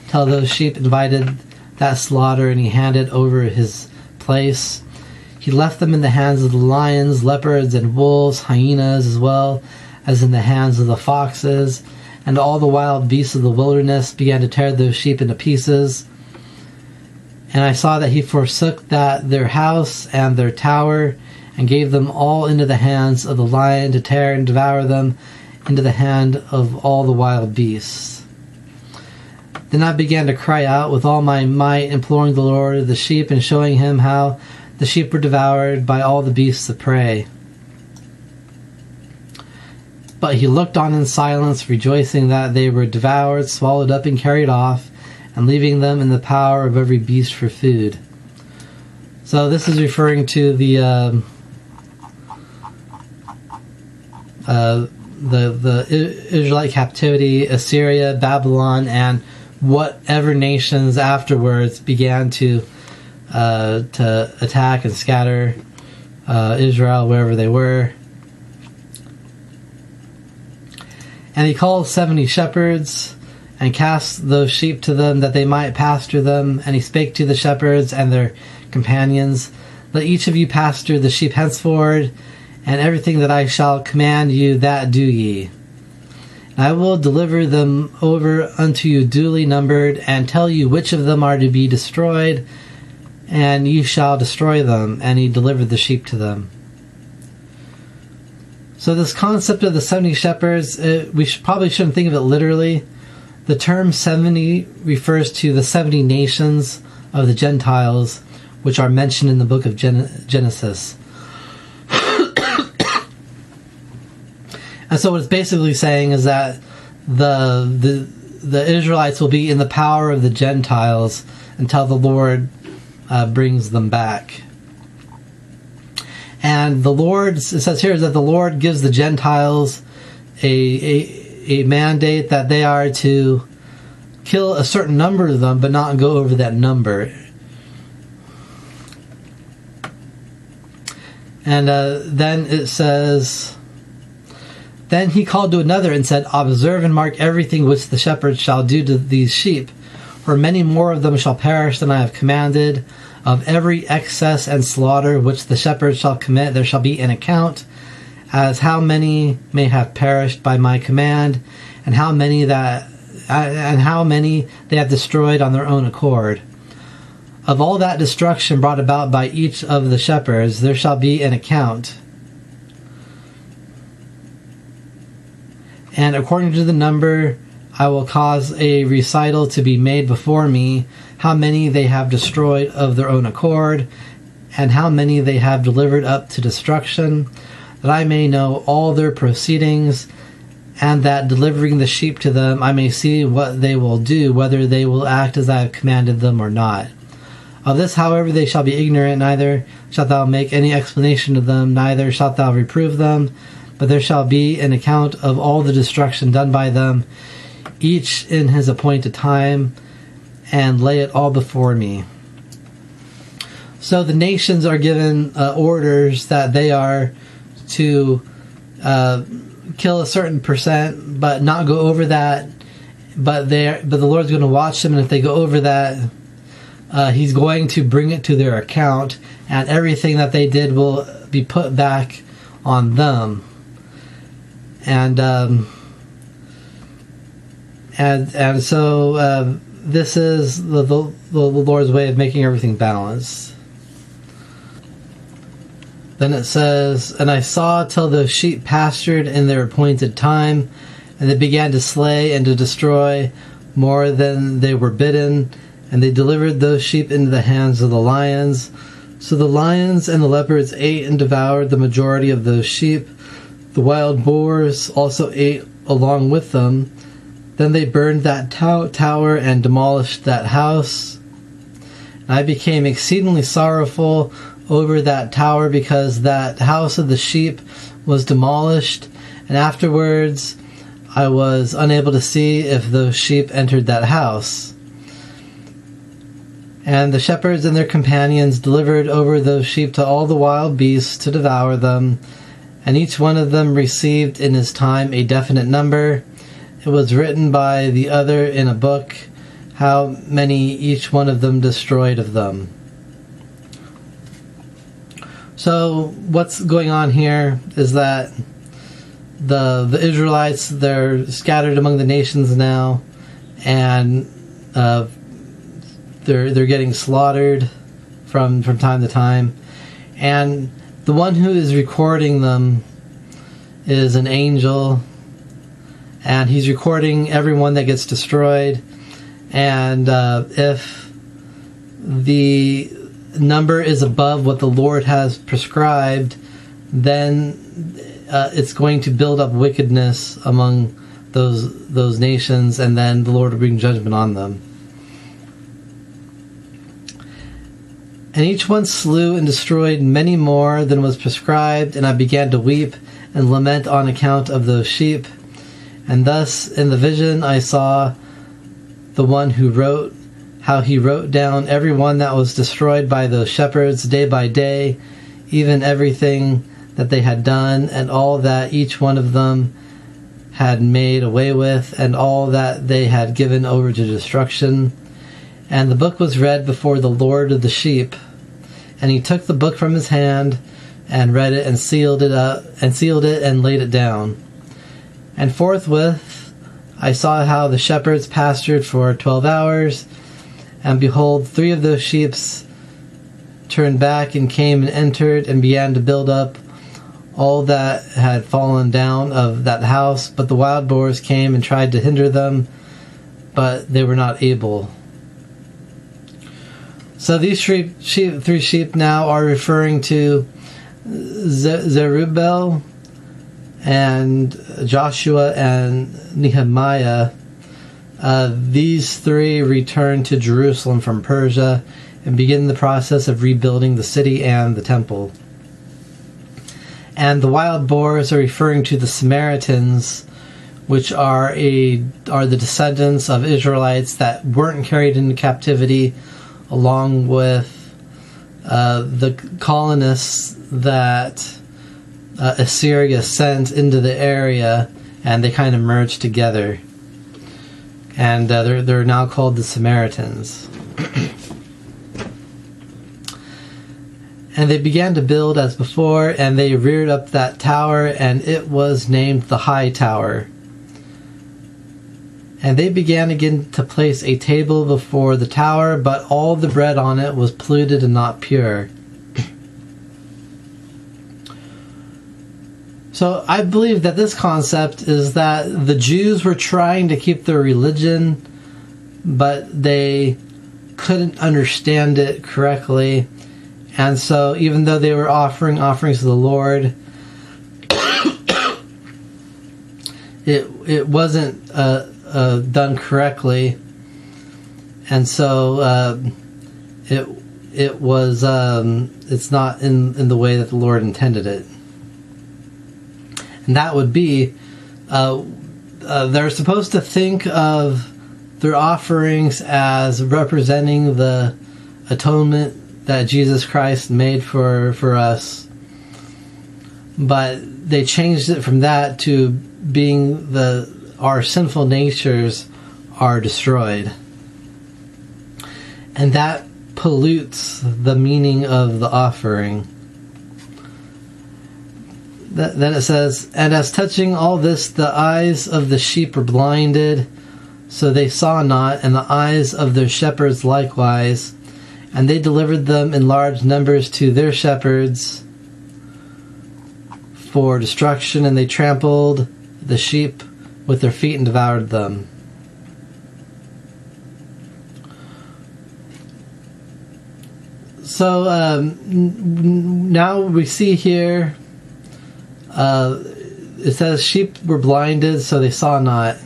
till those sheep invited that slaughter, and he handed over his place. He left them in the hands of the lions, leopards, and wolves, hyenas, as well as in the hands of the foxes, and all the wild beasts of the wilderness began to tear those sheep into pieces. And I saw that he forsook their house and their tower, and gave them all into the hands of the lion to tear and devour them, into the hand of all the wild beasts. Then I began to cry out with all my might, imploring the Lord of the sheep, and showing him how the sheep were devoured by all the beasts of prey. But he looked on in silence, rejoicing that they were devoured, swallowed up, and carried off, and leaving them in the power of every beast for food. So this is referring to the Israelite captivity, Assyria, Babylon, and whatever nations afterwards began to attack and scatter Israel wherever they were. And he called 70 shepherds, and cast those sheep to them, that they might pasture them. And he spake to the shepherds and their companions, Let each of you pasture the sheep henceforward, and everything that I shall command you, that do ye. And I will deliver them over unto you duly numbered, and tell you which of them are to be destroyed, and you shall destroy them. And he delivered the sheep to them. So this concept of the 70 shepherds, we probably shouldn't think of it literally. The term 70 refers to the 70 nations of the Gentiles, which are mentioned in the book of Genesis. And so what it's basically saying is that the Israelites will be in the power of the Gentiles until the Lord brings them back. And the Lord, it says here, that the Lord gives the Gentiles a mandate that they are to kill a certain number of them, but not go over that number. And then it says, Then he called to another and said, Observe and mark everything which the shepherds shall do to these sheep, for many more of them shall perish than I have commanded. Of every excess and slaughter which the shepherds shall commit, there shall be an account, as how many may have perished by my command, and how many they have destroyed on their own accord. Of all that destruction brought about by each of the shepherds, there shall be an account. And according to the number, I will cause a recital to be made before me, how many they have destroyed of their own accord, and how many they have delivered up to destruction, that I may know all their proceedings, and that delivering the sheep to them I may see what they will do, whether they will act as I have commanded them or not. Of this, however, they shall be ignorant, neither shalt thou make any explanation to them, neither shalt thou reprove them, but there shall be an account of all the destruction done by them, each in his appointed time, and lay it all before me. So the nations are given orders that they are to kill a certain percent, but not go over that. But the Lord's going to watch them, and if they go over that, He's going to bring it to their account, and everything that they did will be put back on them. And so this is the Lord's way of making everything balanced. Then it says, "And I saw till those sheep pastured in their appointed time, and they began to slay and to destroy more than they were bidden, and they delivered those sheep into the hands of the lions. So the lions and the leopards ate and devoured the majority of those sheep. The wild boars also ate along with them. Then they burned that tower and demolished that house. And I became exceedingly sorrowful over that tower, because that house of the sheep was demolished, and afterwards I was unable to see if those sheep entered that house. And the shepherds and their companions delivered over those sheep to all the wild beasts to devour them, and each one of them received in his time a definite number. It was written by the other in a book, how many each one of them destroyed of them." So what's going on here is that the Israelites, they're scattered among the nations now, and they're getting slaughtered from time to time, and the one who is recording them is an angel, and he's recording everyone that gets destroyed, and if the number is above what the Lord has prescribed, then it's going to build up wickedness among those nations, and then the Lord will bring judgment on them. "And each one slew and destroyed many more than was prescribed, and I began to weep and lament on account of those sheep. And thus in the vision I saw the one who wrote, how he wrote down every one that was destroyed by those shepherds day by day, even everything that they had done, and all that each one of them had made away with, and all that they had given over to destruction. And the book was read before the Lord of the sheep, and he took the book from his hand, and read it, and sealed it and laid it down. And forthwith I saw how the shepherds pastured for 12 hours, and behold, 3 of those sheep turned back and came and entered and began to build up all that had fallen down of that house. But the wild boars came and tried to hinder them, but they were not able." So these 3 sheep now are referring to Zerubbabel and Joshua and Nehemiah. These 3 return to Jerusalem from Persia and begin the process of rebuilding the city and the temple. And the wild boars are referring to the Samaritans, which are the descendants of Israelites that weren't carried into captivity, along with the colonists that Assyria sent into the area, and they kind of merged together. And they're now called the Samaritans. And they began to build as before, and they reared up that tower, and it was named the High Tower. And they began again to place a table before the tower, but all the bread on it was polluted and not pure. So I believe that this concept is that the Jews were trying to keep their religion, but they couldn't understand it correctly. And so even though they were offering offerings to the Lord, it wasn't done correctly, and so it's not in the way that the Lord intended it. And that would be they're supposed to think of their offerings as representing the atonement that Jesus Christ made for us, but they changed it from that to being our sinful natures are destroyed, and that pollutes the meaning of the offering. Then it says, "And as touching all this, the eyes of the sheep were blinded, so they saw not, and the eyes of their shepherds likewise. And they delivered them in large numbers to their shepherds for destruction, and they trampled the sheep with their feet and devoured them. So now we see here, it says sheep were blinded, so they saw not,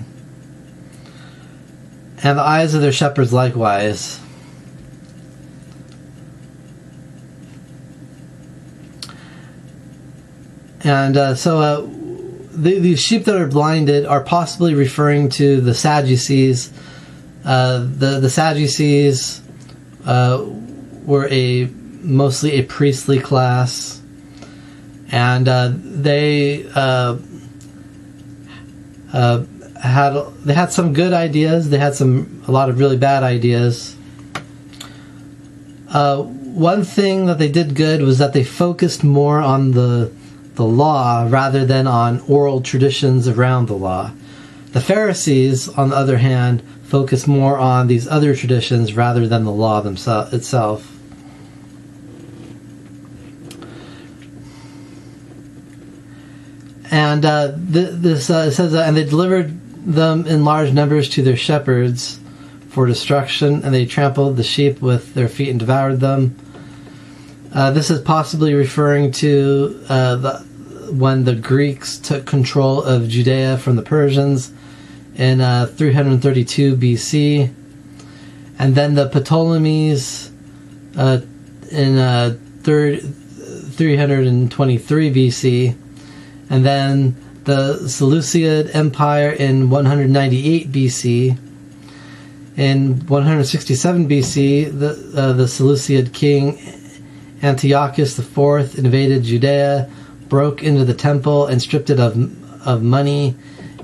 and the eyes of their shepherds likewise. And these sheep that are blinded are possibly referring to the Sadducees. The Sadducees were mostly a priestly class, and they had some good ideas. They had a lot of really bad ideas. One thing that they did good was that they focused more on the law rather than on oral traditions around the law. The Pharisees, on the other hand, focused more on these other traditions rather than the law itself. And this says that, and they delivered them in large numbers to their shepherds for destruction, and they trampled the sheep with their feet and devoured them. This is possibly referring to when the Greeks took control of Judea from the Persians in 332 BC, and then the Ptolemies in 323 BC, and then the Seleucid Empire in 198 BC. In 167 BC, the Seleucid king Antiochus IV invaded Judea, broke into the temple, and stripped it of money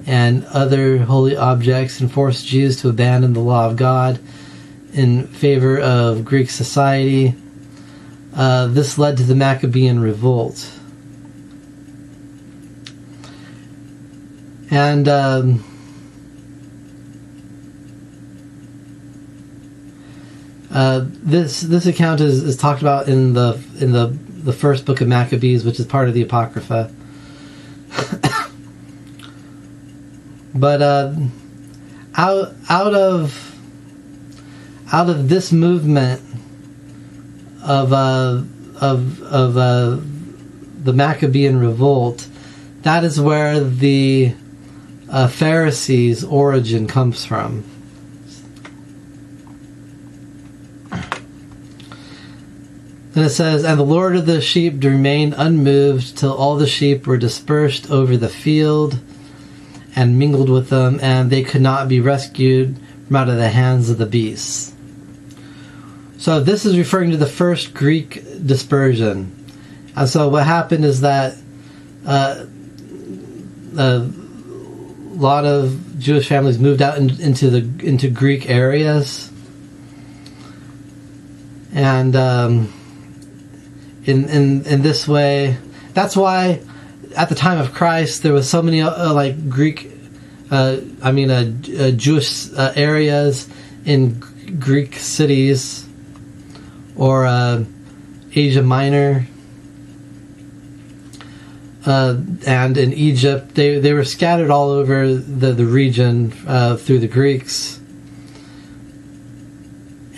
and other holy objects, and forced Jews to abandon the law of God in favor of Greek society. This led to the Maccabean revolt. And this account is talked about in the first book of Maccabees, which is part of the Apocrypha. But out of this movement of the Maccabean revolt, that is where the Pharisees' origin comes from. And it says, and the Lord of the sheep remained unmoved till all the sheep were dispersed over the field and mingled with them, and they could not be rescued from out of the hands of the beasts. So this is referring to the first Greek dispersion. And so what happened is that a lot of Jewish families moved out into Greek areas, and in this way, that's why at the time of Christ there was so many Greek, Jewish areas in Greek cities or Asia Minor. And in Egypt, they were scattered all over the region through the Greeks.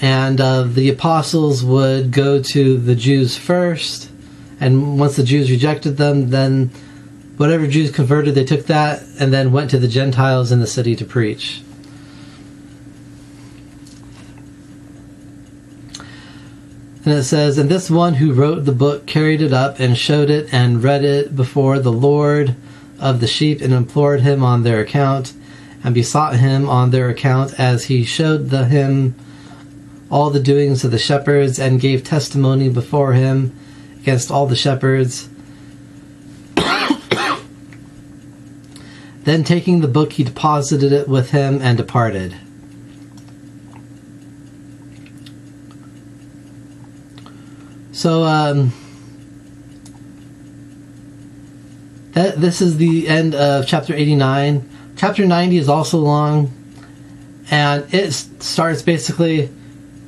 And the apostles would go to the Jews first, and once the Jews rejected them, then whatever Jews converted, they took that and then went to the Gentiles in the city to preach. And it says, and this one who wrote the book carried it up and showed it and read it before the Lord of the sheep, and implored him on their account, and besought him on their account, as he showed him all the doings of the shepherds, and gave testimony before him against all the shepherds. Then taking the book, he deposited it with him and departed. So this is the end of chapter 89. Chapter 90 is also long, and it starts basically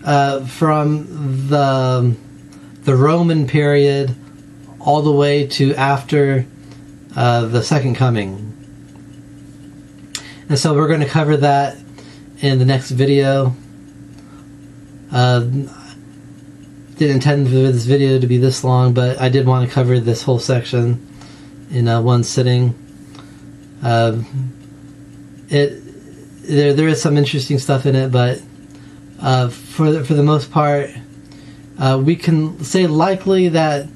from the Roman period all the way to after the Second Coming. And so we're going to cover that in the next video. Didn't intend for this video to be this long, but I did want to cover this whole section in one sitting. There is some interesting stuff in it, but for the most part, we can say likely that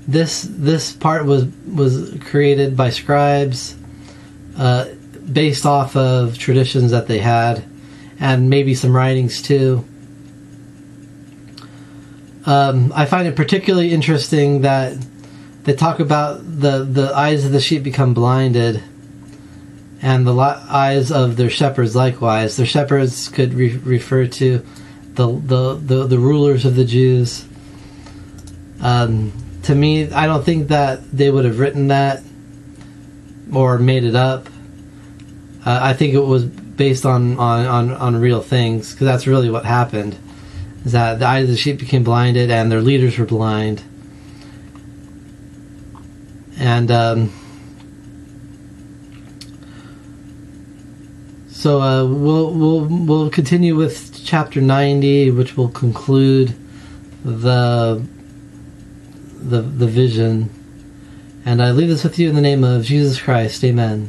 this part was created by scribes, based off of traditions that they had, and maybe some writings too. I find it particularly interesting that they talk about the eyes of the sheep become blinded, and the eyes of their shepherds likewise. Their shepherds could refer to the rulers of the Jews. To me, I don't think that they would have written that or made it up. I think it was based on real things, because that's really what happened. Is that the eyes of the sheep became blinded, and their leaders were blind. And so we'll continue with chapter 90, which will conclude the vision. And I leave this with you in the name of Jesus Christ. Amen.